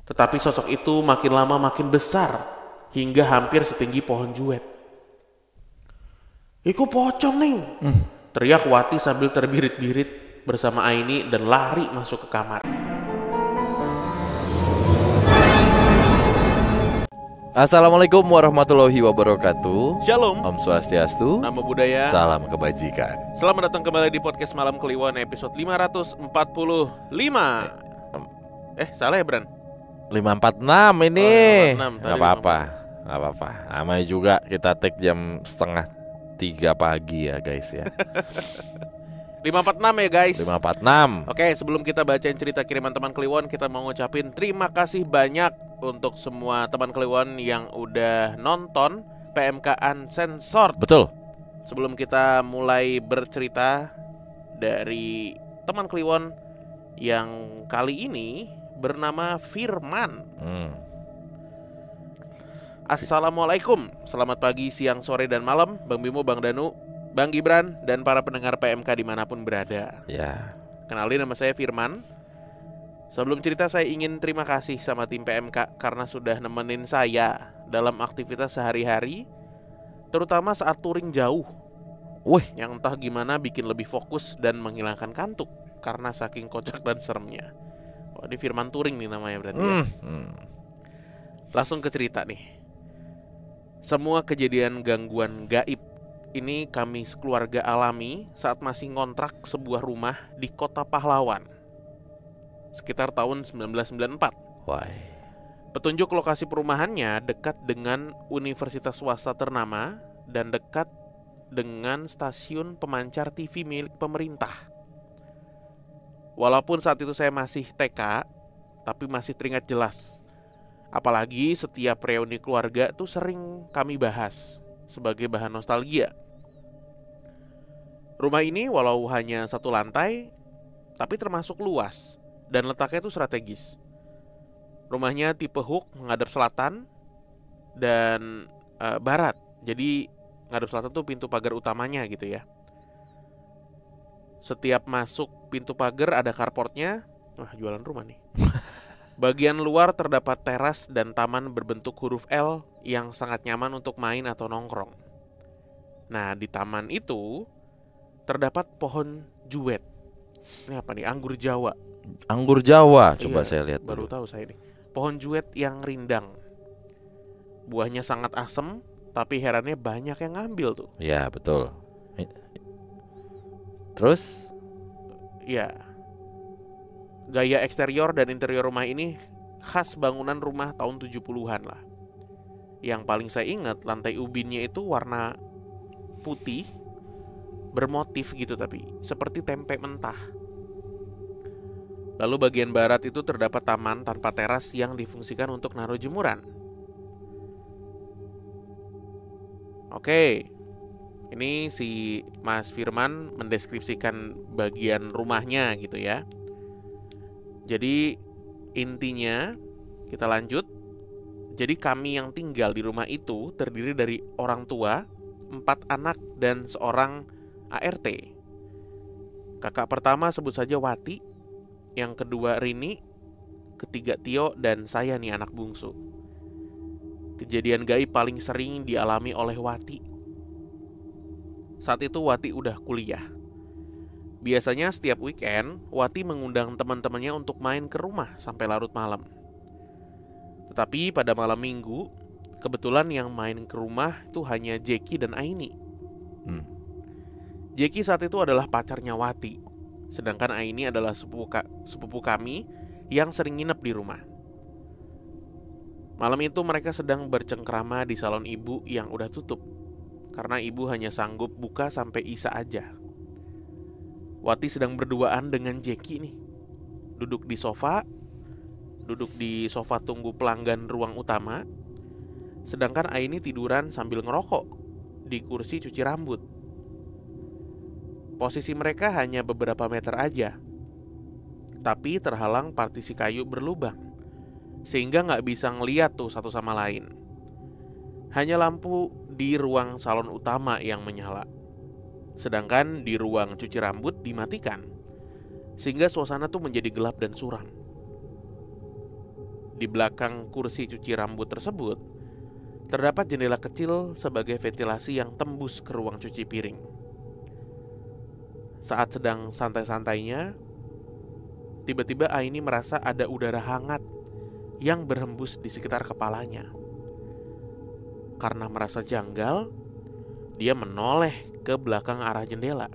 Tetapi sosok itu makin lama makin besar hingga hampir setinggi pohon juwet. "Iku pocong nih!" teriak Wati sambil terbirit-birit bersama Aini dan lari masuk ke kamar. Assalamualaikum warahmatullahi wabarakatuh. Shalom, Om Swastiastu. nama budaya. Salam kebajikan. Selamat datang kembali di podcast Malam Kliwon episode 545. Salah ya Bran? 546 ini. Oh, 546, Gak apa-apa. Namanya juga kita take jam 2:30 pagi ya guys ya. 546 ya guys. 546. Oke, sebelum kita bacain cerita kiriman teman Kliwon, kita mau ngucapin terima kasih banyak untuk semua teman Kliwon yang udah nonton PMK Uncensored. Betul. Sebelum kita mulai bercerita dari teman Kliwon yang kali ini bernama Firman. Assalamualaikum, selamat pagi, siang, sore, dan malam Bang Bimo, Bang Danu, Bang Gibran, dan para pendengar PMK dimanapun berada. Ya. Kenalin, nama saya Firman. Sebelum cerita, saya ingin terima kasih sama tim PMK karena sudah nemenin saya dalam aktivitas sehari-hari, terutama saat touring jauh. Yang entah gimana bikin lebih fokus dan menghilangkan kantuk karena saking kocak dan seremnya. Ini Firman touring nih namanya berarti ya. Langsung ke cerita nih. Semua kejadian gangguan gaib ini kami sekeluarga alami saat masih ngontrak sebuah rumah di Kota Pahlawan sekitar tahun 1994. Petunjuk lokasi perumahannya dekat dengan universitas swasta ternama dan dekat dengan stasiun pemancar TV milik pemerintah. Walaupun saat itu saya masih TK, tapi masih teringat jelas. Apalagi setiap reuni keluarga tuh sering kami bahas sebagai bahan nostalgia. Rumah ini walau hanya satu lantai, tapi termasuk luas dan letaknya itu strategis. Rumahnya tipe hook menghadap selatan dan barat. Jadi menghadap selatan tuh pintu pagar utamanya gitu ya. Setiap masuk pintu pagar ada carportnya. Wah, jualan rumah nih. Bagian luar terdapat teras dan taman berbentuk huruf L yang sangat nyaman untuk main atau nongkrong. Nah, di taman itu terdapat pohon juwet. Ini apa nih? Anggur Jawa. Anggur Jawa, coba saya lihat baru dulu. tahu saya ini. Pohon juwet yang rindang. Buahnya sangat asem, tapi herannya banyak yang ngambil tuh. Ya, betul. Terus? Ya. Gaya eksterior dan interior rumah ini khas bangunan rumah tahun 70-an lah. Yang paling saya ingat lantai ubinnya itu warna putih bermotif gitu, tapi seperti tempe mentah. Lalu bagian barat itu terdapat taman tanpa teras yang difungsikan untuk naruh jemuran. Oke, ini si Mas Firman mendeskripsikan bagian rumahnya gitu ya. Jadi intinya kita lanjut. Jadi kami yang tinggal di rumah itu terdiri dari orang tua, 4 anak dan seorang ART. Kakak pertama sebut saja Wati, yang kedua Rini, ketiga Tio, dan saya nih anak bungsu. Kejadian gaib paling sering dialami oleh Wati. Saat itu Wati udah kuliah. Biasanya setiap weekend, Wati mengundang teman-temannya untuk main ke rumah sampai larut malam. Tetapi pada malam minggu, kebetulan yang main ke rumah itu hanya Jeki dan Aini. Jeki saat itu adalah pacarnya Wati, sedangkan Aini adalah sepupu kami yang sering nginep di rumah. Malam itu mereka sedang bercengkrama di salon ibu yang udah tutup, karena ibu hanya sanggup buka sampai Isya aja. Wati sedang berduaan dengan Jeki nih. Duduk di sofa tunggu pelanggan ruang utama. Sedangkan Aini tiduran sambil ngerokok di kursi cuci rambut. Posisi mereka hanya beberapa meter aja, tapi terhalang partisi kayu berlubang, sehingga gak bisa ngeliat tuh satu sama lain. Hanya lampu di ruang salon utama yang menyala, sedangkan di ruang cuci rambut dimatikan, sehingga suasana tuh menjadi gelap dan suram. Di belakang kursi cuci rambut tersebut, terdapat jendela kecil sebagai ventilasi yang tembus ke ruang cuci piring. Saat sedang santai-santainya, tiba-tiba Aini merasa ada udara hangat yang berhembus di sekitar kepalanya. Karena merasa janggal, dia menoleh ke belakang arah jendela.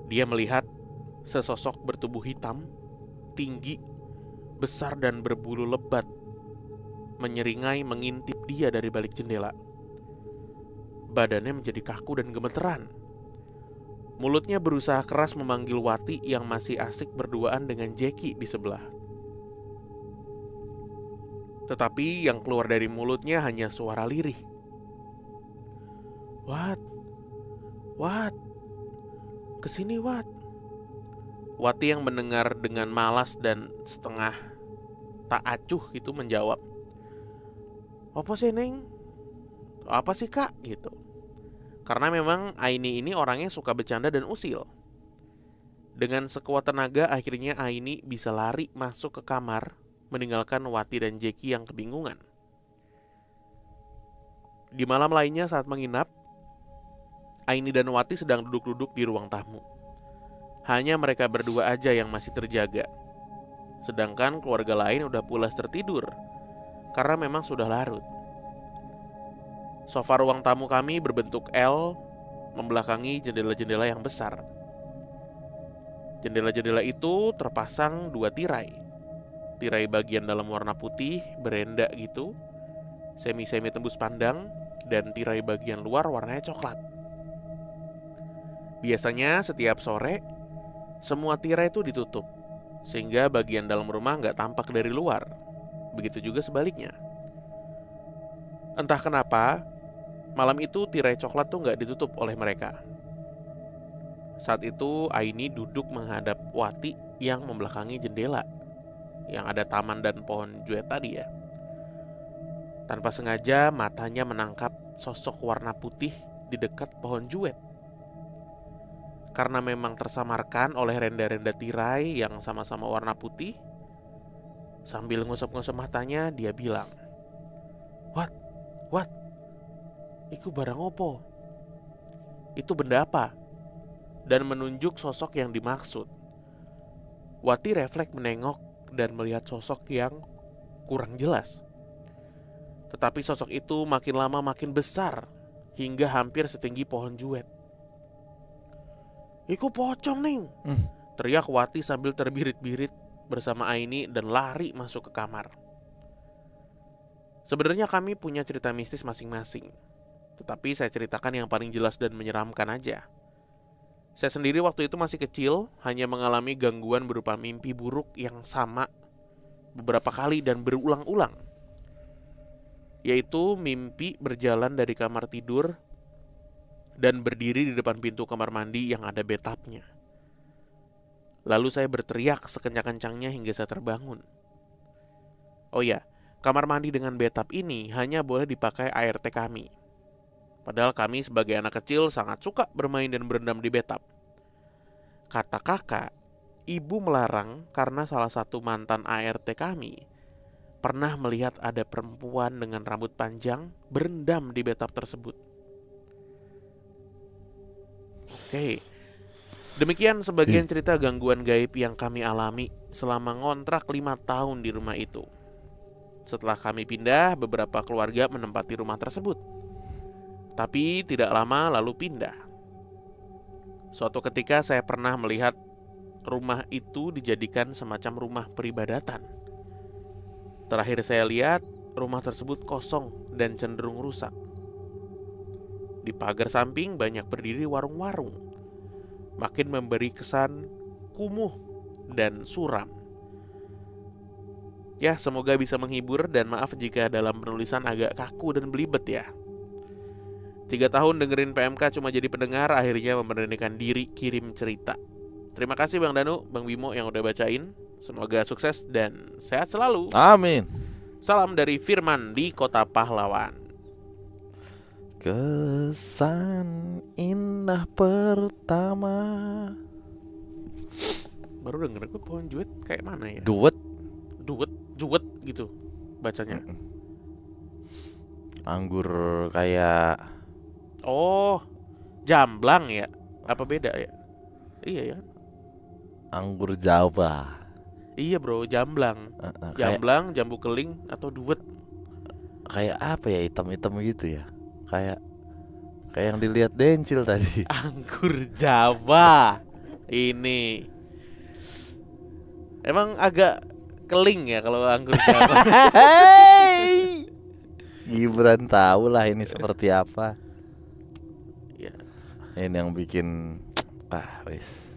Dia melihat sesosok bertubuh hitam, tinggi, besar dan berbulu lebat menyeringai mengintip dia dari balik jendela. Badannya menjadi kaku dan gemeteran. Mulutnya berusaha keras memanggil Wati yang masih asik berduaan dengan Jackie di sebelah. Tetapi yang keluar dari mulutnya hanya suara lirih. Wat, kesini Wat. Wati yang mendengar dengan malas dan setengah tak acuh itu menjawab, "Apa sih Neng? Apa sih Kak?" gitu. Karena memang Aini ini orangnya suka bercanda dan usil. Dengan sekuat tenaga akhirnya Aini bisa lari masuk ke kamar, meninggalkan Wati dan Jackie yang kebingungan. Di malam lainnya saat menginap, Aini dan Wati sedang duduk-duduk di ruang tamu. Hanya mereka berdua aja yang masih terjaga. Sedangkan keluarga lain udah pulas tertidur karena memang sudah larut. Sofa ruang tamu kami berbentuk L membelakangi jendela-jendela yang besar. Jendela-jendela itu terpasang 2 tirai. Tirai bagian dalam warna putih, berenda gitu, semi-semi tembus pandang, dan tirai bagian luar warnanya coklat. Biasanya setiap sore, semua tirai itu ditutup, sehingga bagian dalam rumah nggak tampak dari luar. Begitu juga sebaliknya. Entah kenapa, malam itu tirai coklat tuh nggak ditutup oleh mereka. Saat itu Aini duduk menghadap Wati yang membelakangi jendela, yang ada taman dan pohon juet tadi ya. Tanpa sengaja matanya menangkap sosok warna putih di dekat pohon juet. Karena memang tersamarkan oleh renda-renda tirai yang sama-sama warna putih, sambil ngusap-ngusap matanya dia bilang, Wat, iku barang opo? Itu benda apa?" Dan menunjuk sosok yang dimaksud. Wati refleks menengok dan melihat sosok yang kurang jelas. Tetapi sosok itu makin lama makin besar, hingga hampir setinggi pohon juet. "Iku pocong Ning," teriak Wati sambil terbirit-birit bersama Aini dan lari masuk ke kamar. Sebenarnya kami punya cerita mistis masing-masing, tetapi saya ceritakan yang paling jelas dan menyeramkan aja. Saya sendiri waktu itu masih kecil, hanya mengalami gangguan berupa mimpi buruk yang sama beberapa kali dan berulang-ulang. Yaitu mimpi berjalan dari kamar tidur dan berdiri di depan pintu kamar mandi yang ada bathtubnya. Lalu saya berteriak sekencang-kencangnya hingga saya terbangun. Oh ya, kamar mandi dengan bathtub ini hanya boleh dipakai ART kami. Padahal kami sebagai anak kecil sangat suka bermain dan berendam di bathtub. Kata kakak, ibu melarang karena salah satu mantan ART kami pernah melihat ada perempuan dengan rambut panjang berendam di bathtub tersebut. Oke, demikian sebagian cerita gangguan gaib yang kami alami selama ngontrak 5 tahun di rumah itu. Setelah kami pindah, beberapa keluarga menempati rumah tersebut. Tapi tidak lama lalu pindah. Suatu ketika saya pernah melihat rumah itu dijadikan semacam rumah peribadatan. Terakhir saya lihat, rumah tersebut kosong dan cenderung rusak. Di pagar samping banyak berdiri warung-warung, makin memberi kesan kumuh dan suram. Ya, semoga bisa menghibur dan maaf jika dalam penulisan agak kaku dan belibet ya. 3 tahun dengerin PMK cuma jadi pendengar, akhirnya memberanikan diri kirim cerita. Terima kasih Bang Danu, Bang Bimo yang udah bacain. Semoga sukses dan sehat selalu. Amin. Salam dari Firman di Kota Pahlawan. Kesan indah pertama. Baru denger gue pohon juet kayak mana ya? Duet. juwet gitu bacanya. Anggur kayak Oh, jamblang ya? Apa beda ya? Iya ya. anggur Jawa. Iya bro, jamblang. Kayak Jamblang, jambu keling atau duet. kayak apa ya, hitam-hitam gitu ya. Kayak yang dilihat Dencil tadi. Anggur Jawa. Ini emang agak keling ya kalau anggur Jawa. Hei, Gibran tahu lah ini seperti apa. Ya, Ini yang bikin wis.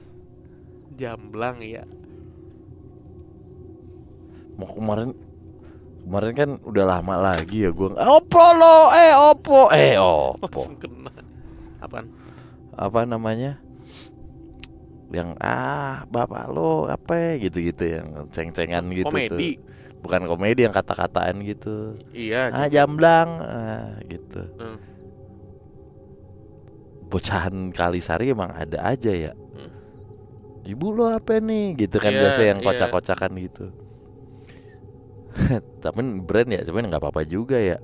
jamblang ya. Mau kemarin kan udah lama lagi ya gua. Oppo. Langsung kena. Apaan? Apa namanya? Yang bapak lo apa gitu-gitu yang ceng-cengan gitu Komedi. tuh. Bukan komedi, yang kata-kataan gitu. Iya. Jamblang gitu. Hmm. Bocahan Kalisari emang ada aja ya. Ibu lo apa nih gitu kan, Iya, biasa yang iya. kocak-kocakan gitu. Tapi brand ya, cuman nggak apa-apa juga ya.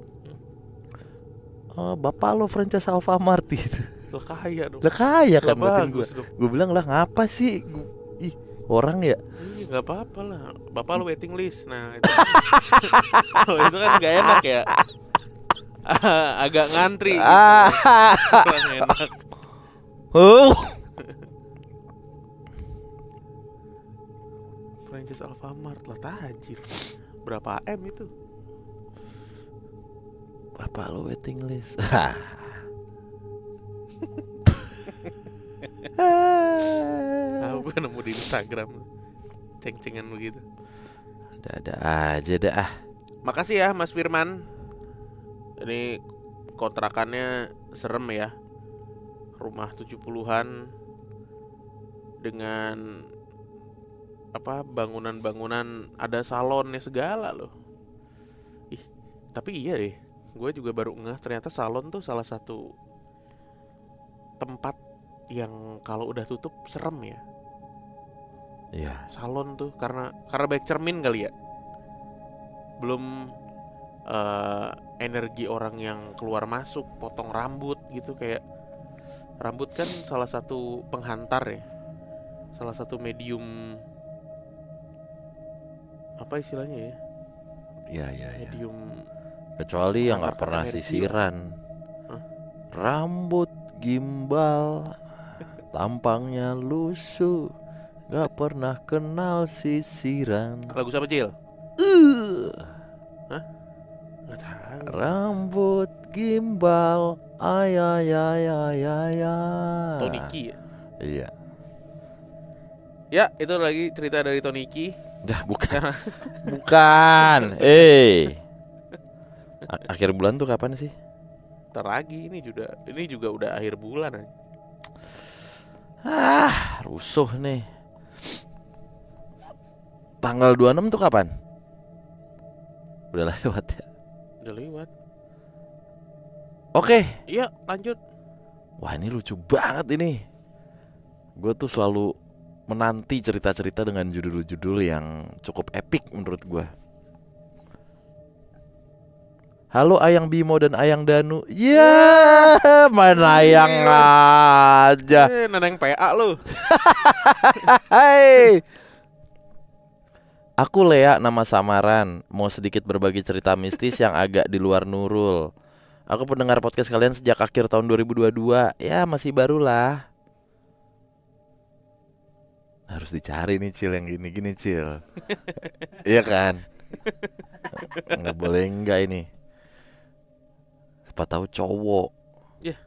Bapak lo franchise Alfamart gitu. Lo kaya dong. Lah kaya kan, Lah makin bagus dong. gue bilang lah ngapa sih ih orang ya. Iya nggak apa-apa lah. Bapak lo waiting list. Nah itu, kalau itu kan nggak enak ya. Agak ngantri. Gitu. Kurang enak. Franchise Alfamart lah tajir. Berapa M itu? Bapak lo waiting list. Aku kan nemu di Instagram ceng-cengan begitu. Ada aja dah. Makasih ya Mas Firman. Ini kontrakannya serem ya. Rumah 70-an dengan bangunan-bangunan, ada salonnya segala loh. Ih, tapi iya deh. Gue juga baru ngeh ternyata salon tuh salah satu tempat yang kalau udah tutup serem ya. Iya. Salon tuh karena banyak cermin kali ya. Belum energi orang yang keluar masuk, potong rambut gitu, kayak rambut kan salah satu penghantar ya. Salah satu medium, apa istilahnya ya? Iya. Medium. Kecuali yang nggak Menghantarkan pernah energi. sisiran. Hah? Rambut gimbal, tampangnya lusuh, nggak pernah kenal sisiran. Lagu siapa Cil? Nggak tahu. Rambut gimbal, Toniki ya? Iya. Ya, itu lagi cerita dari Toniki. Dah bukan. Bukan. Akhir bulan tuh kapan sih? Ntar lagi ini juga udah akhir bulan aja. Rusuh nih. Tanggal 26 tuh kapan? Udah lewat ya. Udah lewat. Oke. Iya, lanjut. Wah, ini lucu banget ini. Gue tuh selalu menanti cerita-cerita dengan judul-judul yang cukup epik menurut gue. Halo Ayang Bimo dan Ayang Danu. Main Ayang aja. Neneng PA lu. Hai. Aku Lea, nama samaran. Mau sedikit berbagi cerita mistis yang agak di luar Nurul. Aku pendengar podcast kalian sejak akhir tahun 2022. Ya masih baru lah. Harus dicari nih Cil, yang gini-gini Cil. Iya kan? Nggak boleh enggak ini. Siapa tahu cowok. Ya.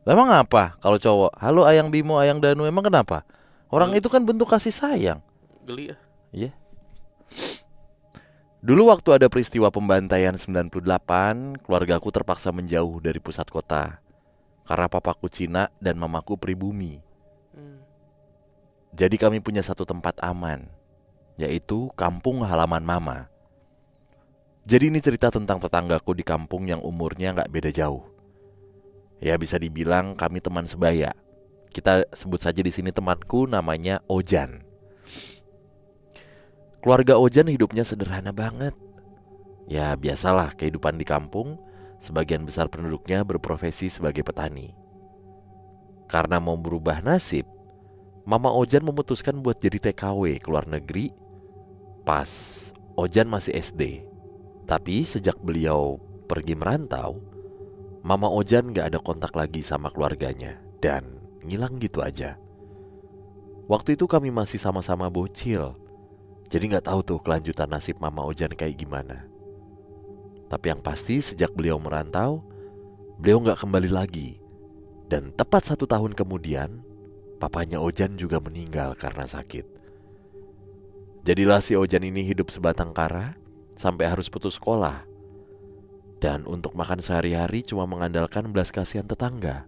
Emang apa kalau cowok? Halo Ayang Bimo, Ayang Danu. Emang kenapa? Orang itu kan bentuk kasih sayang. Geli ya. Iya. Dulu waktu ada peristiwa pembantaian 98, keluargaku terpaksa menjauh dari pusat kota karena papaku Cina dan mamaku pribumi. Jadi kami punya satu tempat aman, yaitu kampung halaman mama. Jadi ini cerita tentang tetanggaku di kampung yang umurnya gak beda jauh. Ya bisa dibilang kami teman sebaya. Kita sebut saja di sini temanku namanya Ojan. Keluarga Ojan hidupnya sederhana banget. Ya biasalah kehidupan di kampung, sebagian besar penduduknya berprofesi sebagai petani. Karena mau berubah nasib, Mama Ojan memutuskan buat jadi TKW ke luar negeri pas Ojan masih SD. Tapi sejak beliau pergi merantau, Mama Ojan gak ada kontak lagi sama keluarganya dan ngilang gitu aja. Waktu itu kami masih sama-sama bocil, jadi gak tahu tuh kelanjutan nasib Mama Ojan kayak gimana. Tapi yang pasti sejak beliau merantau, beliau gak kembali lagi. Dan tepat 1 tahun kemudian, papanya Ojan juga meninggal karena sakit. Jadilah si Ojan ini hidup sebatang kara sampai harus putus sekolah. Dan untuk makan sehari-hari cuma mengandalkan belas kasihan tetangga.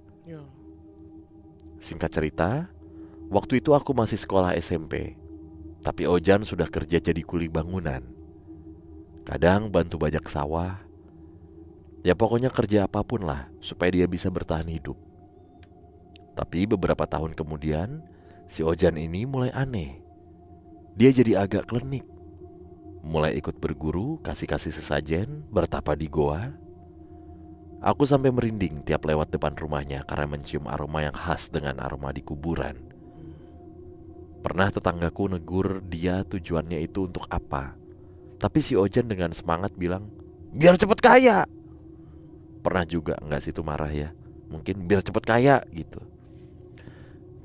Singkat cerita, waktu itu aku masih sekolah SMP. Tapi Ojan sudah kerja jadi kuli bangunan. Kadang bantu bajak sawah. Ya pokoknya kerja apapun lah supaya dia bisa bertahan hidup. Tapi beberapa tahun kemudian, si Ojan ini mulai aneh. Dia jadi agak klinik. Mulai ikut berguru, kasih-kasih sesajen, bertapa di goa. Aku sampai merinding tiap lewat depan rumahnya karena mencium aroma yang khas dengan aroma di kuburan. Pernah tetanggaku negur dia tujuannya itu untuk apa. Tapi si Ojan dengan semangat bilang, biar cepet kaya. Pernah juga, enggak sih itu marah ya, mungkin biar cepet kaya gitu.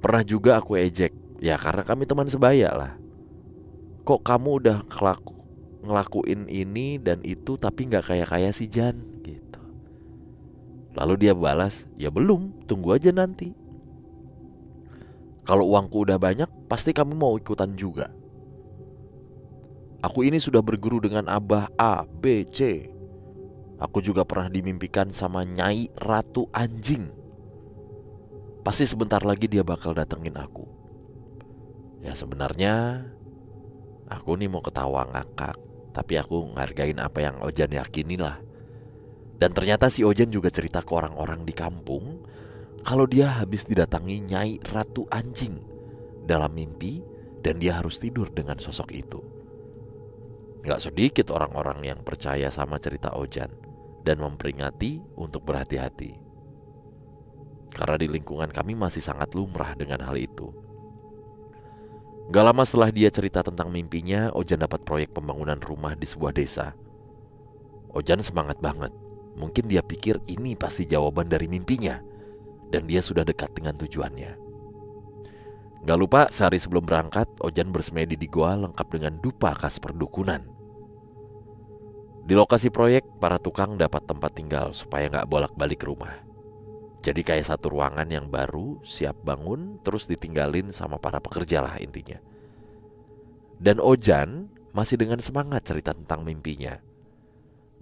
Pernah juga aku ejek, ya karena kami teman sebaya lah. Kok kamu udah ngelakuin ini dan itu tapi gak kaya-kaya sih Jan gitu. Lalu dia balas, ya belum, tunggu aja nanti. Kalau uangku udah banyak, pasti kamu mau ikutan juga. Aku ini sudah berguru dengan Abah A, B, C. Aku juga pernah dimimpikan sama Nyai Ratu Anjing. Pasti sebentar lagi dia bakal datengin aku. Ya sebenarnya aku nih mau ketawa ngakak, tapi aku ngargain apa yang Ojan yakini lah. Dan ternyata si Ojan juga cerita ke orang-orang di kampung kalau dia habis didatangi Nyai Ratu Anjing dalam mimpi dan dia harus tidur dengan sosok itu. Gak sedikit orang-orang yang percaya sama cerita Ojan dan memperingati untuk berhati-hati. Karena di lingkungan kami masih sangat lumrah dengan hal itu. Gak lama setelah dia cerita tentang mimpinya, Ojan dapat proyek pembangunan rumah di sebuah desa. Ojan semangat banget. Mungkin dia pikir ini pasti jawaban dari mimpinya dan dia sudah dekat dengan tujuannya. Gak lupa sehari sebelum berangkat, Ojan bersemedi di goa lengkap dengan dupa khas perdukunan. Di lokasi proyek, para tukang dapat tempat tinggal supaya gak bolak-balik rumah. Jadi kayak satu ruangan yang baru, siap bangun, terus ditinggalin sama para pekerja lah intinya. Dan Ojan masih dengan semangat cerita tentang mimpinya.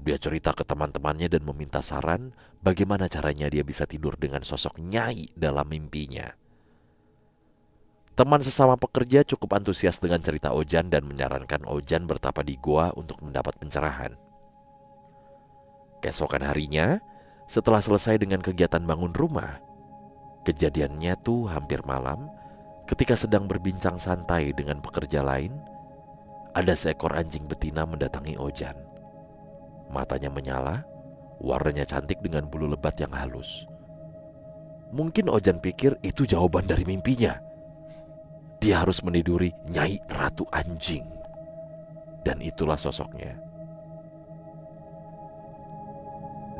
Dia cerita ke teman-temannya dan meminta saran bagaimana caranya dia bisa tidur dengan sosok Nyai dalam mimpinya. Teman sesama pekerja cukup antusias dengan cerita Ojan dan menyarankan Ojan bertapa di goa untuk mendapat pencerahan. Keesokan harinya, setelah selesai dengan kegiatan bangun rumah, kejadiannya tuh hampir malam, ketika sedang berbincang santai dengan pekerja lain, ada seekor anjing betina mendatangi Ojan. Matanya menyala, warnanya cantik dengan bulu lebat yang halus. Mungkin Ojan pikir itu jawaban dari mimpinya. Dia harus meniduri Nyai Ratu Anjing. Dan itulah sosoknya.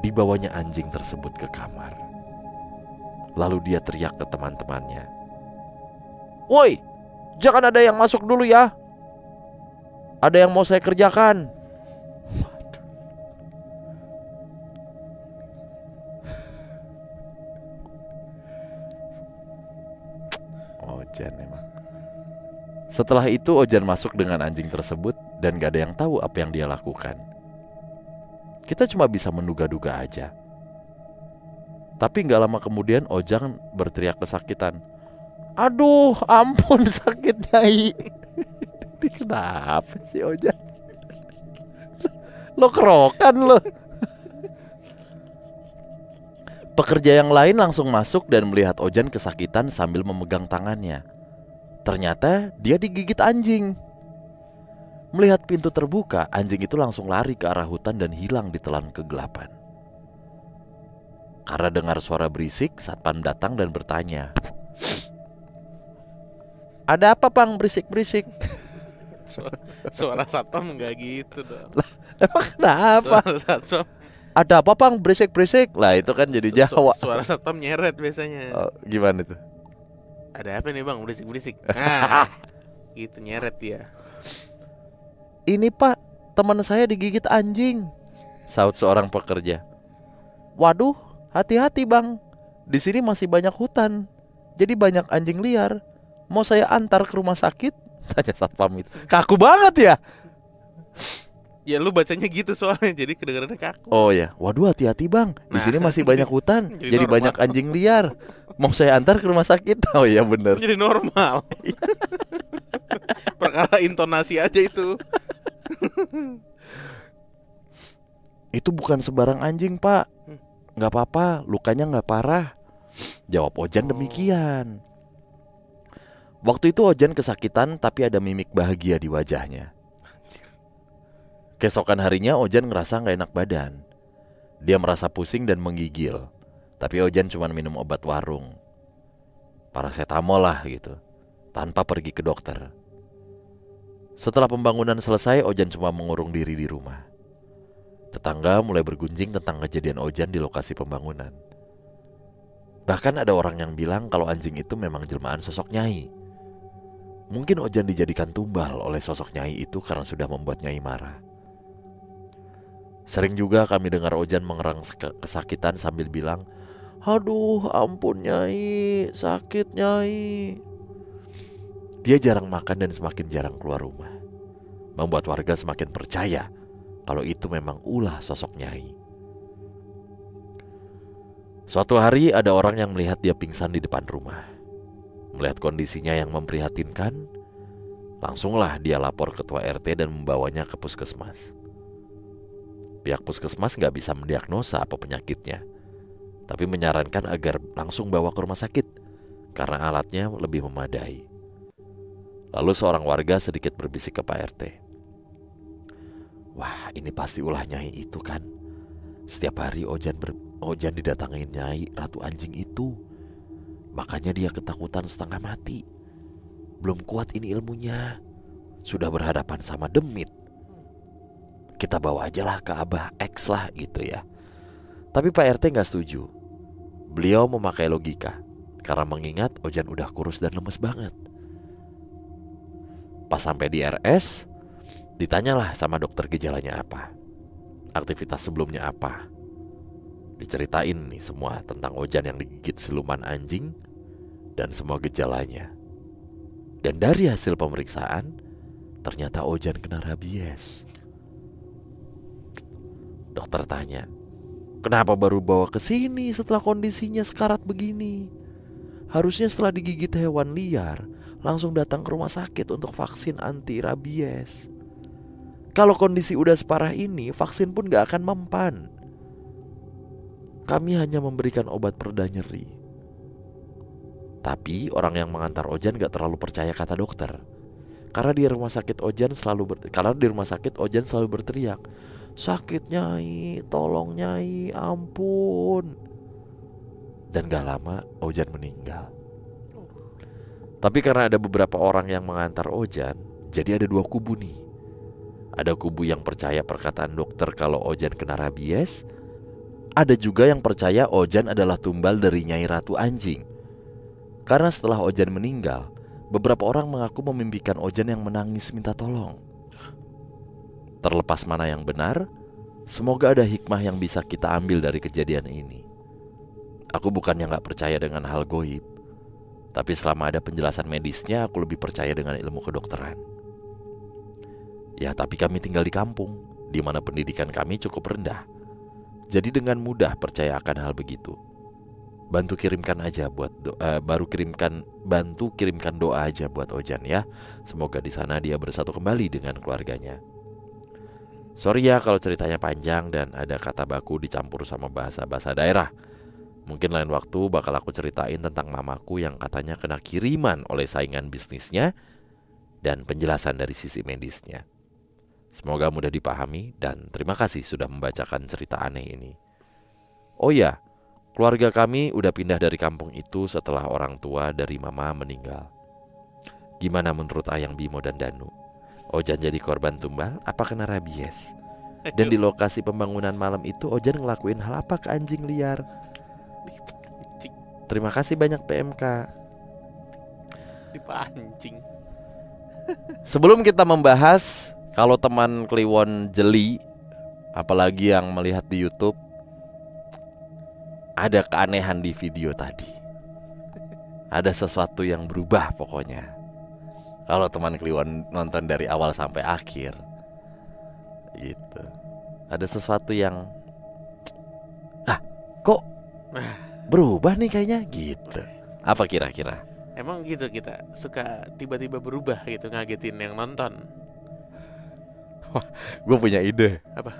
Dibawanya anjing tersebut ke kamar. Lalu dia teriak ke teman-temannya, "Woi, jangan ada yang masuk dulu ya. Ada yang mau saya kerjakan." Ojan emang. Setelah itu Ojan masuk dengan anjing tersebut dan gak ada yang tahu apa yang dia lakukan. Kita cuma bisa menduga-duga aja. Tapi gak lama kemudian Ojan berteriak kesakitan, "Aduh, ampun sakit Nyai." Kenapa sih Ojan? Lo kerokan lo. Pekerja yang lain langsung masuk dan melihat Ojan kesakitan sambil memegang tangannya. Ternyata dia digigit anjing. Melihat pintu terbuka, anjing itu langsung lari ke arah hutan dan hilang ditelan kegelapan. Karena dengar suara berisik, satpam datang dan bertanya, "Ada apa, Bang, berisik-berisik?" Suara satpam nggak gitu dong. Emang kenapa? Suara satpam, Ada apa, Bang, berisik-berisik? Lah itu kan jadi Jawa. suara satpam nyeret biasanya. Oh, gimana tuh? Ada apa nih Bang, berisik-berisik? Nah, gitu nyeret ya. "Ini, Pak, teman saya digigit anjing," saut seorang pekerja. "Waduh, hati-hati, Bang. Di sini masih banyak hutan. Jadi banyak anjing liar. Mau saya antar ke rumah sakit?" Tanya satpam itu. Kaku banget ya? Ya lu bacanya gitu soalnya, jadi kedengarannya kaku. Oh ya, waduh, hati-hati, Bang. Di Nah, sini masih banyak hutan. jadi Jadi normal. banyak anjing liar. Mau saya antar ke rumah sakit? Oh iya bener. Jadi normal. Perkara intonasi aja itu. Itu bukan sebarang anjing, Pak. Nggak apa-apa, lukanya nggak parah, jawab Ojan demikian. Waktu itu Ojan kesakitan tapi ada mimik bahagia di wajahnya. Keesokan harinya Ojan ngerasa nggak enak badan. Dia merasa pusing dan menggigil. Tapi Ojan cuma minum obat warung, paracetamol lah gitu, tanpa pergi ke dokter. Setelah pembangunan selesai, Ojan cuma mengurung diri di rumah. Tetangga mulai bergunjing tentang kejadian Ojan di lokasi pembangunan. Bahkan ada orang yang bilang kalau anjing itu memang jelmaan sosok Nyai. Mungkin Ojan dijadikan tumbal oleh sosok Nyai itu karena sudah membuat Nyai marah. Sering juga kami dengar Ojan mengerang kesakitan sambil bilang, "Aduh, ampun Nyai, sakit Nyai." Dia jarang makan dan semakin jarang keluar rumah, membuat warga semakin percaya kalau itu memang ulah sosok Nyai. Suatu hari ada orang yang melihat dia pingsan di depan rumah. Melihat kondisinya yang memprihatinkan, langsunglah dia lapor ketua RT dan membawanya ke puskesmas. Pihak puskesmas gak bisa mendiagnosa apa penyakitnya, tapi menyarankan agar langsung bawa ke rumah sakit karena alatnya lebih memadai. Lalu seorang warga sedikit berbisik ke Pak RT, "Wah, ini pasti ulah Nyai itu kan. Setiap hari Ojan didatangin Nyai ratu anjing itu. Makanya dia ketakutan setengah mati. Belum kuat ini ilmunya. Sudah berhadapan sama demit. Kita bawa aja lah ke Abah X lah gitu ya." Tapi Pak RT gak setuju. Beliau memakai logika karena mengingat Ojan udah kurus dan lemes banget. Pas sampai di RS, ditanyalah sama dokter gejalanya apa, aktivitas sebelumnya apa. Diceritain nih semua tentang Ojan yang digigit siluman anjing dan semua gejalanya. Dan dari hasil pemeriksaan, ternyata Ojan kena rabies. Dokter tanya, "Kenapa baru bawa ke sini setelah kondisinya sekarat begini? Harusnya setelah digigit hewan liar, langsung datang ke rumah sakit untuk vaksin anti rabies. Kalau kondisi udah separah ini, vaksin pun gak akan mempan. Kami hanya memberikan obat pereda nyeri." Tapi orang yang mengantar Ojan gak terlalu percaya kata dokter. Karena di rumah sakit Ojan selalu berteriak, "Sakit Nyai, tolong Nyai, ampun." Dan gak lama Ojan meninggal. Tapi karena ada beberapa orang yang mengantar Ojan, jadi ada dua kubu nih. Ada kubu yang percaya perkataan dokter kalau Ojan kena rabies. Ada juga yang percaya Ojan adalah tumbal dari Nyai Ratu Anjing. Karena setelah Ojan meninggal, beberapa orang mengaku memimpikan Ojan yang menangis minta tolong. Terlepas mana yang benar, semoga ada hikmah yang bisa kita ambil dari kejadian ini. Aku bukannya gak percaya dengan hal goib, tapi selama ada penjelasan medisnya, aku lebih percaya dengan ilmu kedokteran. Ya, tapi kami tinggal di kampung, di mana pendidikan kami cukup rendah. Jadi dengan mudah percaya akan hal begitu. Bantu kirimkan doa aja buat Ojan ya. Semoga di sana dia bersatu kembali dengan keluarganya. Sorry ya kalau ceritanya panjang dan ada kata baku dicampur sama bahasa-bahasa daerah. Mungkin lain waktu bakal aku ceritain tentang mamaku yang katanya kena kiriman oleh saingan bisnisnya dan penjelasan dari sisi medisnya. Semoga mudah dipahami dan terima kasih sudah membacakan cerita aneh ini. Oh ya, keluarga kami udah pindah dari kampung itu setelah orang tua dari mama meninggal. Gimana menurut Ayang Bimo dan Danu? Ojan jadi korban tumbal apa kena rabies? Dan di lokasi pembangunan malam itu Ojan ngelakuin hal apa ke anjing liar? Terima kasih banyak PMK. Dipancing. Sebelum kita membahas kalau teman Kliwon jeli, apalagi yang melihat di YouTube, ada keanehan di video tadi. Ada sesuatu yang berubah pokoknya. Kalau teman Kliwon nonton dari awal sampai akhir, gitu. Ada sesuatu yang kok berubah nih kayaknya gitu. Apa kira-kira? Emang gitu kita suka tiba-tiba berubah gitu, ngagetin yang nonton. Gue punya ide. Apa?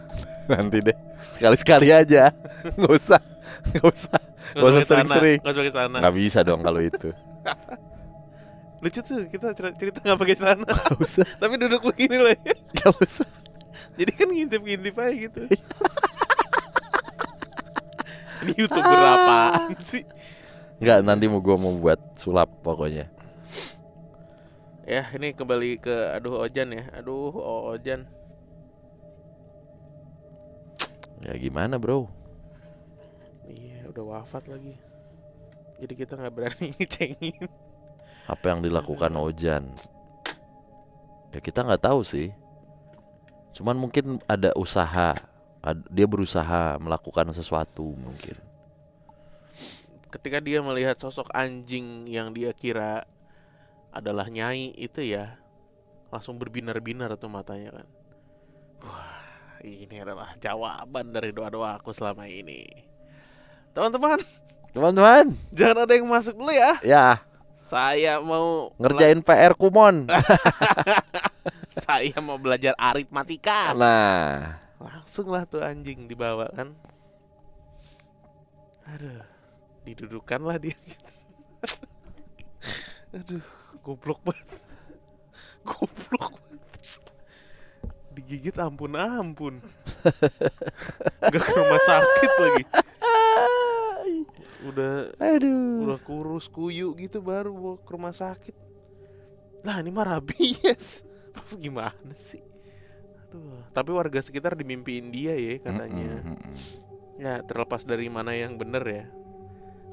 Nanti deh, sekali-sekali aja. Nggak usah sering-sering. Nggak usah pakai celana. Nggak bisa dong kalau itu. Lucu tuh kita cerita nggak pakai celana. Nggak usah. Tapi duduk begini lah ya. Nggak usah. Jadi kan ngintip-ngintip aja gitu. Ini YouTuber apaan sih? Nggak, nanti gue mau buat sulap pokoknya. Ya ini kembali ke aduh Ojan ya. Aduh Ojan. Ya gimana bro? Iya udah wafat lagi. Jadi kita nggak berani ngecengin. Apa yang dilakukan Ojan? Ya kita nggak tahu sih. Cuman mungkin ada usaha, dia berusaha melakukan sesuatu mungkin. Ketika dia melihat sosok anjing yang dia kira adalah nyai itu ya, langsung berbinar-binar tuh matanya kan. Wah, ini adalah jawaban dari doa-doa aku selama ini. Teman-teman, jangan ada yang masuk dulu ya. Ya. Saya mau ngerjain PR Kumon. Saya mau belajar aritmatika. Nah, langsung lah tuh anjing dibawa kan. Aduh, didudukan lah dia. Aduh, goblok banget. Digigit ampun. Gak ke rumah sakit lagi. Udah kurus kuyu gitu baru bawa ke rumah sakit. Lah ini mah rabies. Gimana sih? Aduh, tapi warga sekitar dimimpiin dia ya katanya. Ya terlepas dari mana yang benar ya.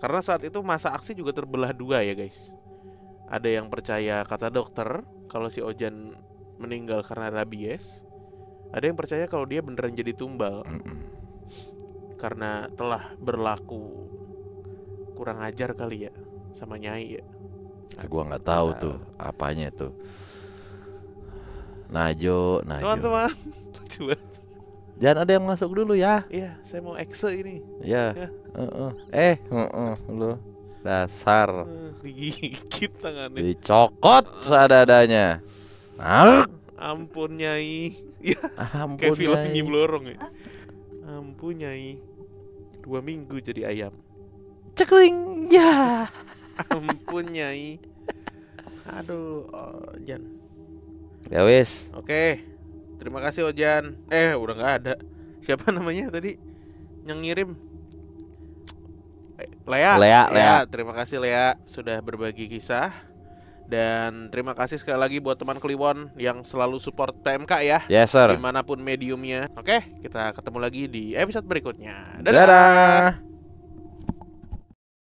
Karena saat itu masa aksi juga terbelah dua ya guys. Ada yang percaya kata dokter kalau si Ojan meninggal karena rabies. Ada yang percaya kalau dia beneran jadi tumbal karena telah berlaku kurang ajar kali ya sama nyai ya. Gua nggak tahu tuh apanya tuh. Najo. Teman-teman, coba. Jangan ada yang masuk dulu ya. Iya, saya mau ekse ini. Ya. Lu dasar. Digigit tangannya. Dicokot seadanya. Ampun nyai. Ya, ampun kayak film nyai. Nyi Blorong ya. Ampun nyai. 2 minggu jadi ayam. Cekling. Ya. Ampun nyai. Aduh, Ojan. Ya wis. Oke. Terima kasih Ojan. Udah nggak ada. Siapa namanya tadi yang ngirim? Lea. Terima kasih Lea sudah berbagi kisah. Dan terima kasih sekali lagi buat teman Kliwon yang selalu support PMK ya. Yes sir. Dimanapun mediumnya. Oke, kita ketemu lagi di episode berikutnya. Dadah.